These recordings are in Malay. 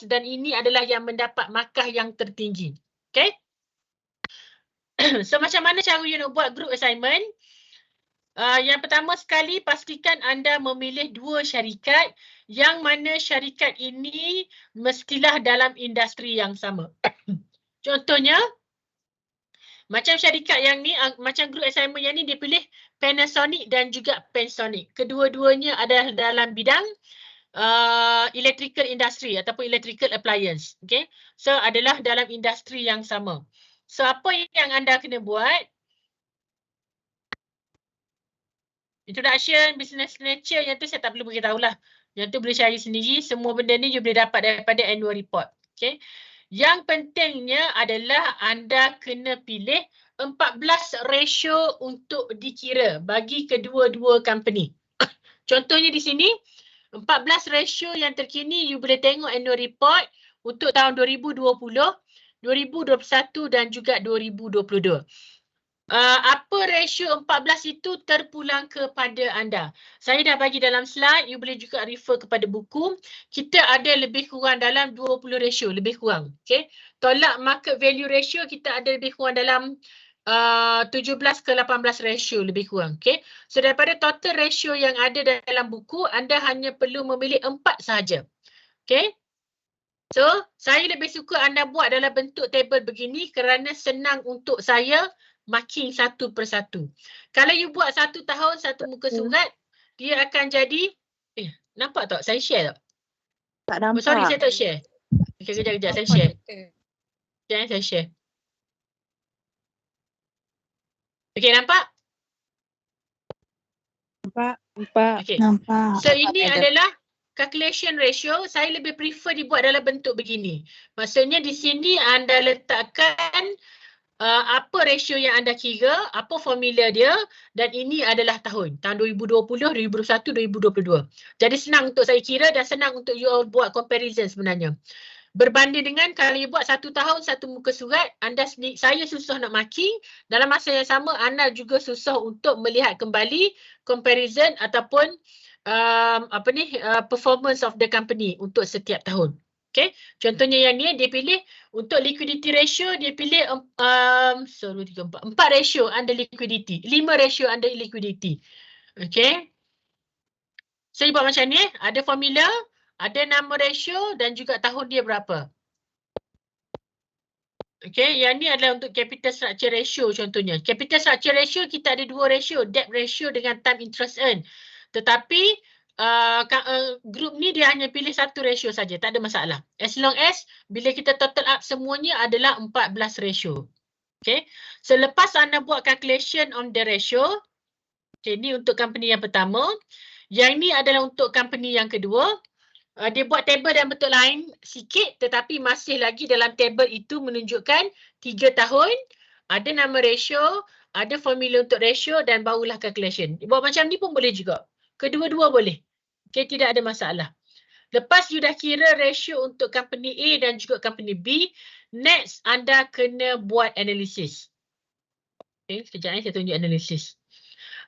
dan ini adalah yang mendapat markah yang tertinggi. Okay? So macam mana cara you nak buat group assignment? Yang pertama sekali, pastikan anda memilih 2 syarikat yang mana syarikat ini mestilah dalam industri yang sama. Contohnya, macam syarikat yang ni, macam group assignment yang ni dia pilih Panasonic dan juga Panasonic. Kedua-duanya adalah dalam bidang electrical industry ataupun electrical appliance. Okay? So adalah dalam industri yang sama. So apa yang anda kena buat? Introduction, business nature, yang tu saya tak perlu beritahu lah. Yang tu boleh cari sendiri. Semua benda ni you boleh dapat daripada annual report. Okay. Yang pentingnya adalah anda kena pilih 14 ratio untuk dikira bagi kedua-dua company. Contohnya di sini, 14 ratio yang terkini you boleh tengok annual report untuk tahun 2020, 2021 dan juga 2022. Apa ratio 14 itu terpulang kepada anda. Saya dah bagi dalam slide, you boleh juga refer kepada buku. Kita ada lebih kurang dalam 20 ratio, lebih kurang. Okay. Tolak market value ratio, kita ada lebih kurang dalam 17 ke 18 ratio lebih kurang. Okay. So daripada total ratio yang ada dalam buku, anda hanya perlu memilih 4 sahaja. Okay. So, saya lebih suka anda buat dalam bentuk table begini kerana senang untuk saya marking satu persatu. Kalau you buat 1 tahun, 1 muka surat, dia akan jadi, nampak tak? Saya share tak? Tak nampak. Oh, sorry, saya tak share. Okay, kejap, saya share. Sekejap, saya share. Okay, nampak? Nampak. Okay. Nampak. So, ini adalah calculation ratio. Saya lebih prefer dibuat dalam bentuk begini. Maksudnya di sini anda letakkan apa ratio yang anda kira, apa formula dia, dan ini adalah tahun 2020, 2021, 2022. Jadi senang untuk saya kira dan senang untuk you all buat comparison sebenarnya. Berbanding dengan kalau you buat 1 tahun, 1 muka surat, saya susah nak marking, dalam masa yang sama anda juga susah untuk melihat kembali comparison ataupun performance of the company untuk setiap tahun. Okay, contohnya yang ni dia pilih untuk liquidity ratio, dia pilih 4 ratio under liquidity, 5 ratio under liquidity. Okay, so you buat macam ni, ada formula, ada nama ratio dan juga tahun dia berapa. Okay, yang ni adalah untuk capital structure ratio contohnya. Capital structure ratio kita ada 2 ratio, debt ratio dengan time interest earn. Tetapi grup ni dia hanya pilih 1 ratio saja, tak ada masalah. As long as bila kita total up semuanya adalah 14 ratio. Okay, selepas anda buat calculation on the ratio, okay, ni untuk company yang pertama. Yang ni adalah untuk company yang kedua. Dia buat table dan bentuk lain sikit tetapi masih lagi dalam table itu menunjukkan 3 tahun, ada nama ratio, ada formula untuk ratio dan barulah calculation. Buat macam ni pun boleh juga. Kedua-dua boleh. Okay, tidak ada masalah. Lepas you dah kira ratio untuk company A dan juga company B, next anda kena buat analisis. Okay, sekejap saya tunjuk analisis.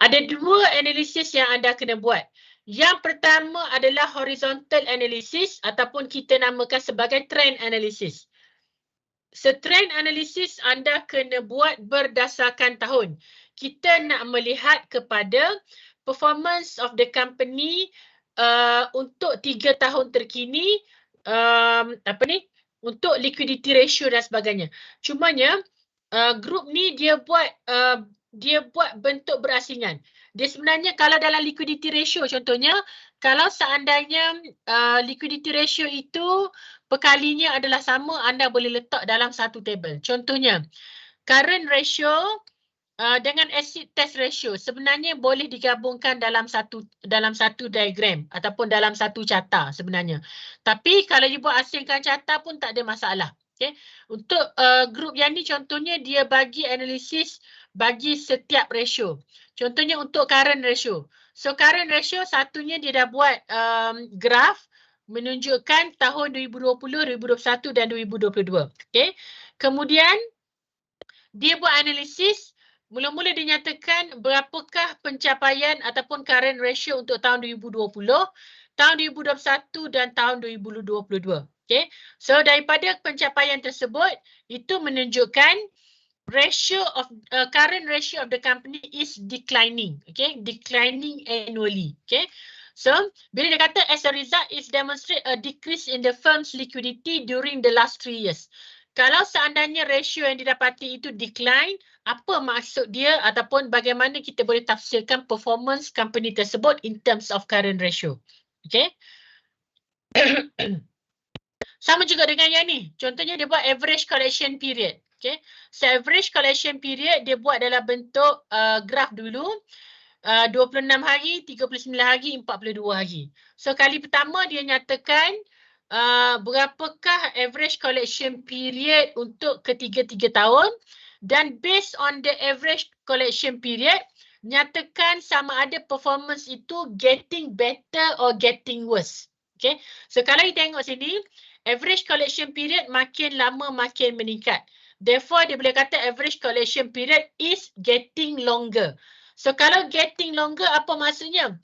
Ada 2 analisis yang anda kena buat. Yang pertama adalah horizontal analysis ataupun kita namakan sebagai trend analysis. So trend analysis anda kena buat berdasarkan tahun. Kita nak melihat kepada performance of the company untuk 3 tahun terkini, untuk liquidity ratio dan sebagainya. Cumanya grup ni dia buat bentuk berasingan. Dia sebenarnya kalau dalam liquidity ratio contohnya, kalau seandainya liquidity ratio itu perkalinya adalah sama, anda boleh letak dalam satu table. Contohnya, current ratio dengan acid test ratio sebenarnya boleh digabungkan dalam satu diagram ataupun dalam satu carta sebenarnya. Tapi kalau you buat asingkan carta pun tak ada masalah. Okay. Untuk grup yang ni contohnya dia bagi analisis bagi setiap ratio. Contohnya untuk current ratio. So current ratio satunya dia dah buat graf menunjukkan tahun 2020, 2021 dan 2022. Okay. Kemudian dia buat analisis, mula-mula dia nyatakan berapakah pencapaian ataupun current ratio untuk tahun 2020, tahun 2021 dan tahun 2022. Okay, so daripada pencapaian tersebut, itu menunjukkan ratio of current ratio of the company is declining. Okay, declining annually. Okay, so bila dia kata as a result is demonstrate a decrease in the firm's liquidity during the last 3 years. Kalau seandainya ratio yang didapati itu decline, apa maksud dia ataupun bagaimana kita boleh tafsirkan performance company tersebut in terms of current ratio. Okay. Sama juga dengan yang ni. Contohnya dia buat average collection period. Okay. So average collection period dia buat dalam bentuk graf dulu. 26 hari, 39 hari, 42 hari. So kali pertama dia nyatakan berapakah average collection period untuk ketiga-tiga tahun. Dan based on the average collection period, nyatakan sama ada performance itu getting better or getting worse. Okay. So kalau kita tengok sini, average collection period makin lama makin meningkat. Therefore, dia boleh kata average collection period is getting longer. So, kalau getting longer, apa maksudnya?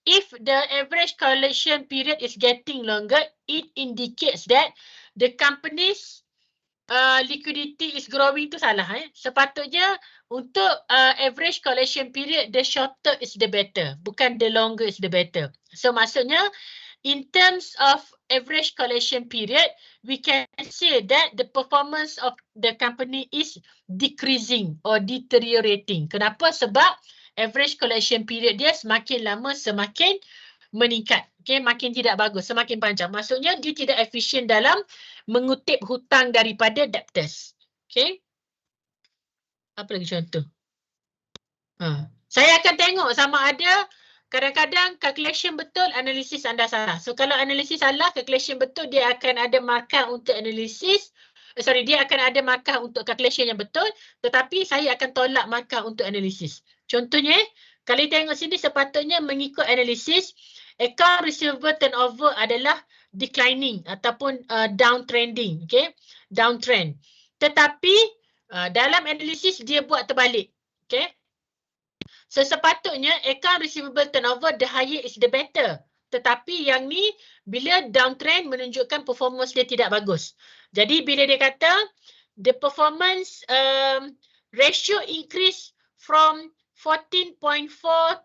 If the average collection period is getting longer, it indicates that the company's liquidity is growing tu salah. Sepatutnya untuk average collection period, the shorter is the better. Bukan the longer is the better. So, maksudnya, in terms of average collection period, we can say that the performance of the company is decreasing or deteriorating. Kenapa? Sebab average collection period dia semakin lama semakin meningkat. Okay, makin tidak bagus, semakin panjang. Maksudnya dia tidak efisien dalam mengutip hutang daripada debtors. Okay. Apa lagi contoh? Saya akan tengok sama ada kadang-kadang calculation betul, analisis anda salah. So kalau analisis salah, calculation betul, dia akan ada markah untuk analisis. Dia akan ada markah untuk calculation yang betul, tetapi saya akan tolak markah untuk analisis. Contohnya, kalau tengok sini sepatutnya mengikut analisis, account receivable turnover adalah declining ataupun downtrending, okay? Downtrend. Tetapi dalam analisis dia buat terbalik, okay? So sepatutnya account receivable turnover the higher is the better. Tetapi yang ni bila downtrend menunjukkan performance dia tidak bagus. Jadi bila dia kata the performance ratio increase from 14.4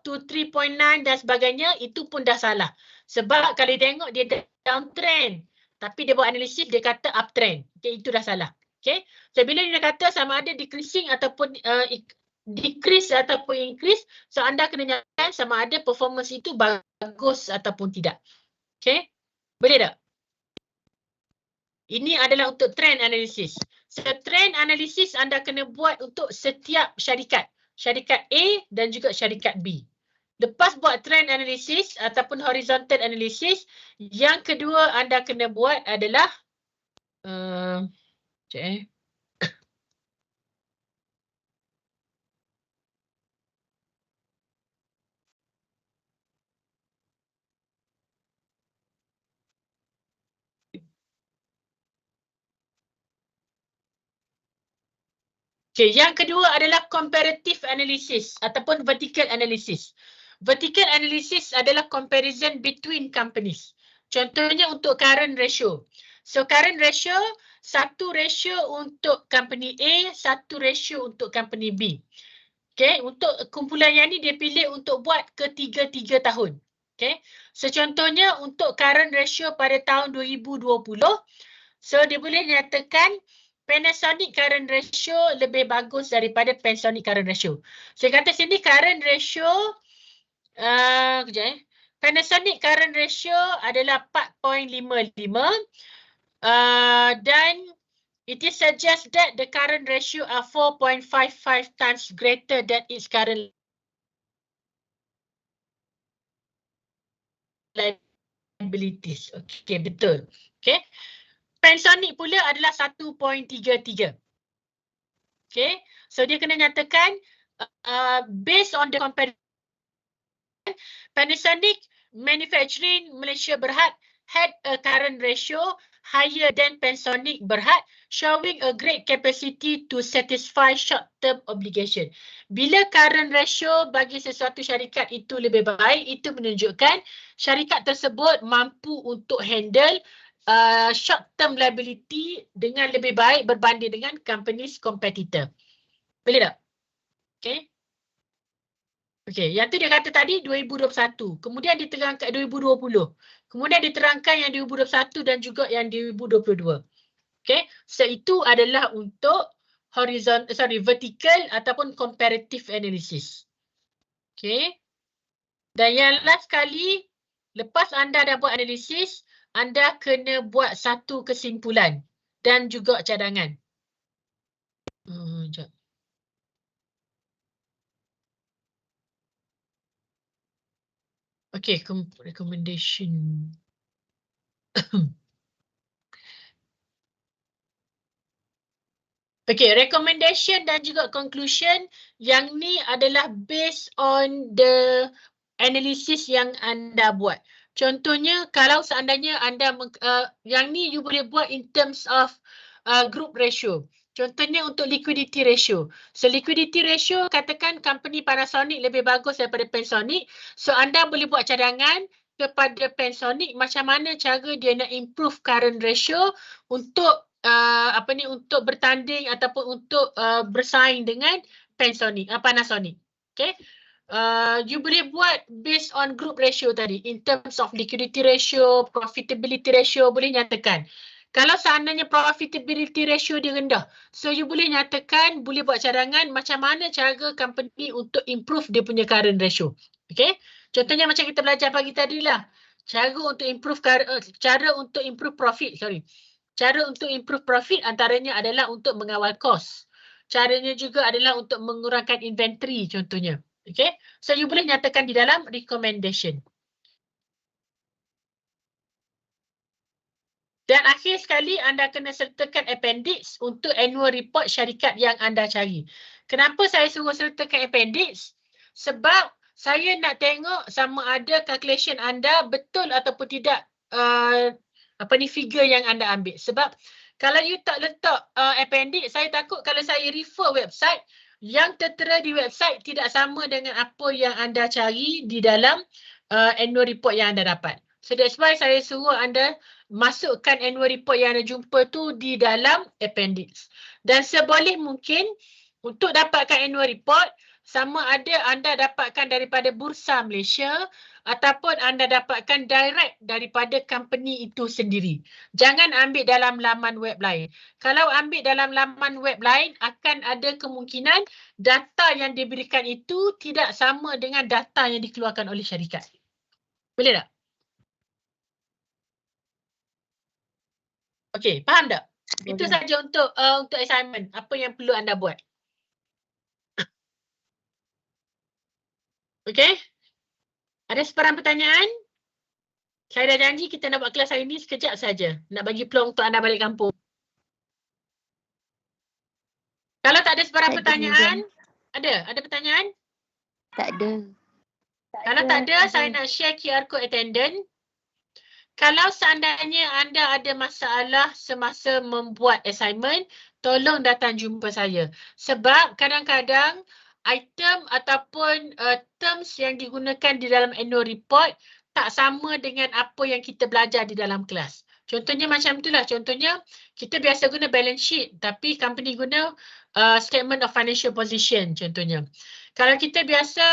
to 3.9 dan sebagainya, itu pun dah salah. Sebab kalau tengok dia downtrend tapi dia buat analisis dia kata uptrend. Okay, itu dah salah. Okay. So bila dia kata sama ada decreasing ataupun decrease ataupun increase, so anda kena nyatakan sama ada performance itu bagus ataupun tidak. Okay, boleh tak? Ini adalah untuk trend analysis. So trend analysis anda kena buat untuk setiap syarikat. Syarikat A dan juga syarikat B. Lepas buat trend analysis ataupun horizontal analysis, yang kedua anda kena buat adalah Okay, yang kedua adalah comparative analysis ataupun vertical analysis. Vertical analysis adalah comparison between companies. Contohnya untuk current ratio. So current ratio, satu ratio untuk company A, satu ratio untuk company B. Okay, untuk kumpulan yang ni dia pilih untuk buat ketiga-tiga tahun. Okay, so contohnya untuk current ratio pada tahun 2020, so dia boleh nyatakan Panasonic current ratio lebih bagus daripada Panasonic current ratio. Saya kata sini current ratio, Panasonic current ratio adalah 4.55 dan it is suggest that the current ratio are 4.55 times greater than its current liabilities. Okay, betul. Okay. Panasonic pula adalah 1.33. Okay, so dia kena nyatakan based on the comparison, Panasonic Manufacturing Malaysia Berhad had a current ratio higher than Panasonic Berhad, showing a great capacity to satisfy short-term obligation. Bila current ratio bagi sesuatu syarikat itu lebih baik, itu menunjukkan syarikat tersebut mampu untuk handle short term liability dengan lebih baik berbanding dengan companies competitor. Boleh tak? Okay. Okay, yang tu dia kata tadi 2021. Kemudian diterangkan 2020. Kemudian diterangkan yang 2021 dan juga yang 2022. Okay, so itu adalah untuk vertical ataupun comparative analysis. Okay. Dan yang last kali, lepas anda dah buat analisis, anda kena buat satu kesimpulan dan juga cadangan. Sekejap. Okay, recommendation. Okay, recommendation dan juga conclusion yang ni adalah based on the analysis yang anda buat. Contohnya kalau seandainya anda yang ni you boleh buat in terms of group ratio. Contohnya untuk liquidity ratio. So liquidity ratio katakan company Panasonic lebih bagus daripada Panasonic. So anda boleh buat cadangan kepada Panasonic macam mana cara dia nak improve current ratio untuk untuk bertanding ataupun untuk bersaing dengan Panasonic. Okay. You boleh buat based on group ratio tadi. In terms of liquidity ratio, profitability ratio, boleh nyatakan. Kalau seandainya profitability ratio dia rendah, so you boleh nyatakan, boleh buat cadangan macam mana cara company untuk improve dia punya current ratio. Okay. Contohnya macam kita belajar pagi tadi lah. Cara untuk improve profit, Cara untuk improve profit antaranya adalah untuk mengawal kos. Caranya juga adalah untuk mengurangkan inventory contohnya. Okay. So you boleh nyatakan di dalam recommendation. Dan akhir sekali anda kena sertakan appendix untuk annual report syarikat yang anda cari. Kenapa saya suruh sertakan appendix? Sebab saya nak tengok sama ada calculation anda betul ataupun tidak figure yang anda ambil. Sebab kalau you tak letak appendix, saya takut kalau saya refer website, yang tertera di website tidak sama dengan apa yang anda cari di dalam annual report yang anda dapat. So that's why saya suruh anda masukkan annual report yang anda jumpa tu di dalam appendix. Dan seboleh mungkin untuk dapatkan annual report, sama ada anda dapatkan daripada Bursa Malaysia ataupun anda dapatkan direct daripada company itu sendiri. Jangan ambil dalam laman web lain. Kalau ambil dalam laman web lain, akan ada kemungkinan data yang diberikan itu tidak sama dengan data yang dikeluarkan oleh syarikat. Boleh tak? Okey, faham tak? Boleh. Itu saja untuk assignment. Apa yang perlu anda buat. Okey? Ada sebarang pertanyaan? Saya dah janji kita nak buat kelas hari ni sekejap saja. Nak bagi peluang untuk anda balik kampung. Kalau tak ada sebarang pertanyaan, ada pertanyaan? Tak ada. Kalau tak ada, saya nak share QR code attendance. Kalau seandainya anda ada masalah semasa membuat assignment, tolong datang jumpa saya. Sebab kadang-kadang item ataupun terms yang digunakan di dalam annual report tak sama dengan apa yang kita belajar di dalam kelas. Contohnya macam itulah. Contohnya kita biasa guna balance sheet tapi company guna statement of financial position contohnya. Kalau kita biasa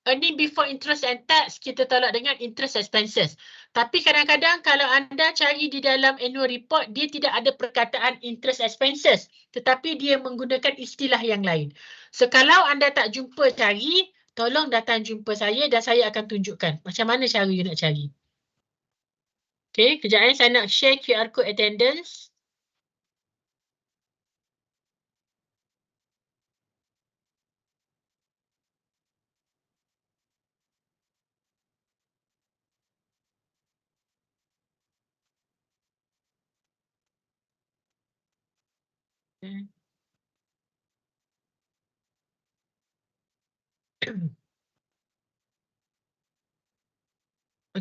earning before interest and tax, kita tolak dengan interest expenses. Tapi kadang-kadang kalau anda cari di dalam annual report, dia tidak ada perkataan interest expenses. Tetapi dia menggunakan istilah yang lain. So kalau anda tak jumpa cari, tolong datang jumpa saya dan saya akan tunjukkan macam mana cara you nak cari. Okay, kejap saya nak share QR code attendance.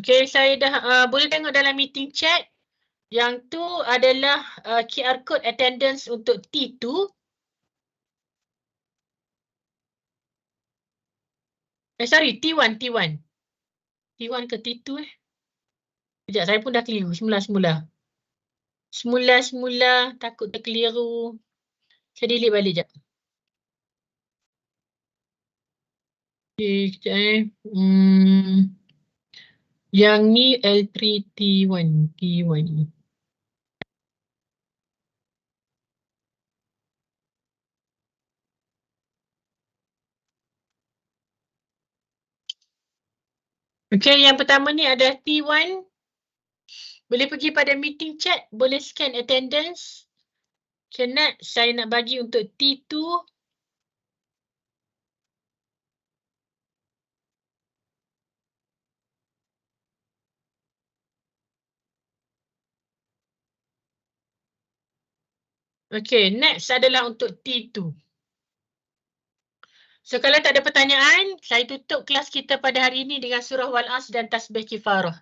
Okey, saya dah boleh tengok dalam meeting chat. Yang tu adalah QR code attendance untuk T2. Sorry, T1. T1 ke T2 ? Sekejap, saya pun dah keliru. Semula, takut terkeliru. Saya delete balik sekejap. Okay, sekejap yang ni L3T1. T1. Okay, yang pertama ni ada T1. Boleh pergi pada meeting chat, boleh scan attendance. Senat, saya nak bagi untuk T2. Okay, next adalah untuk T2. So, kalau tak ada pertanyaan, saya tutup kelas kita pada hari ini dengan surah Wal-As dan tasbih kifarah.